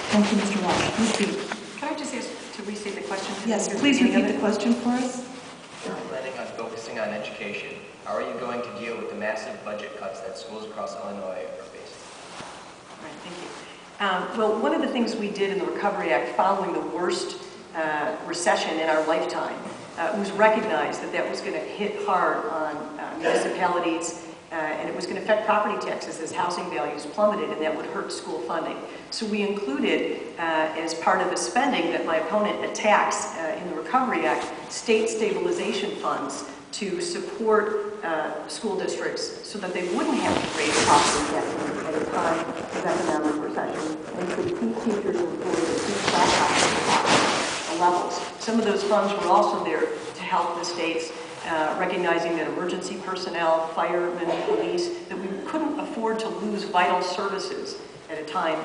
Thank you, Mr. Walsh. Ms. B. Can I just ask to restate the question? Yes, please repeat the question for us. You're planning on focusing on education. How are you going to deal with the massive budget cuts that schools across Illinois are facing? Right, thank you. Well, one of the things we did in the Recovery Act following the worst recession in our lifetime was recognize that that was going to hit hard on municipalities and it was going to affect property taxes as housing values plummeted, and that would hurt school funding. So we included, as part of the spending that my opponent attacks in the Recovery Act, state stabilization funds to support school districts so that they wouldn't have to raise property taxes at a time of economic recession and could keep teachers employed and keep class levels. Some of those funds were also there to help the states recognizing that emergency personnel, firemen, police, that we couldn't afford to lose vital services at a time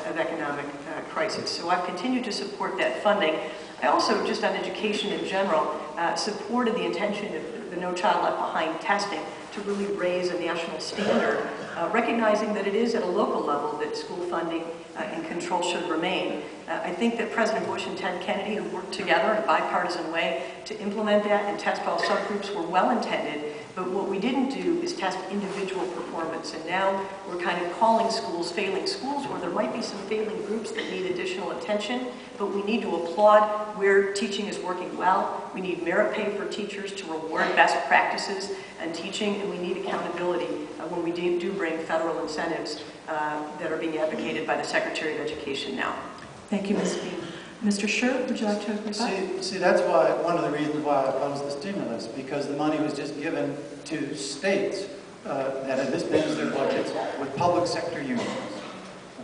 of economic crisis. So I've continued to support that funding. I also, just on education in general, supported the intention of the No Child Left Behind testing to really raise a national standard, recognizing that it is at a local level that school funding and control should remain. I think that President Bush and Ted Kennedy have worked together in a bipartisan way to implement that, and test all subgroups were well intended, but what we didn't do is test individual performance. And now we're kind of calling schools failing schools, where there might be some failing groups that need additional attention, but we need to applaud where teaching is working well. We need merit pay for teachers to reward best practices in teaching, and we need accountability when we do bring federal incentives that are being advocated by the Secretary of Education now. Thank you, Ms. B. Mr. Scher, would you like to reply? See, that's why one of the reasons why I opposed the stimulus, because the money was just given to states that had mismanaged their budgets with public sector unions.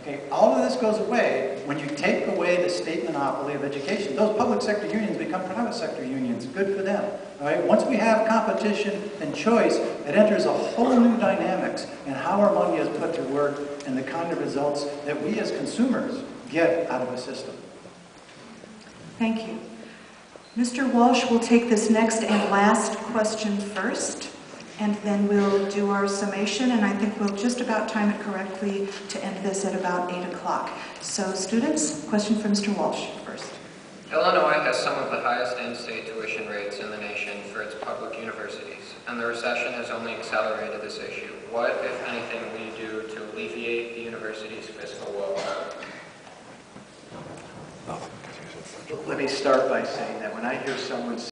Okay, all of this goes away when you take away the state monopoly of education. Those public sector unions become private sector unions. Good for them. All right? Once we have competition and choice, it enters a whole new dynamics in how our money is put to work and the kind of results that we as consumers get out of a system. Thank you. Mr. Walsh will take this next and last question first, and then we'll do our summation, and I think we'll just about time it correctly to end this at about 8 o'clock. So students, question for Mr. Walsh first. Illinois has some of the highest in-state tuition rates in the nation for its public universities, and the recession has only accelerated this issue. What, if anything, will you do to alleviate the university's fiscal woe? Let me start by saying that when I hear someone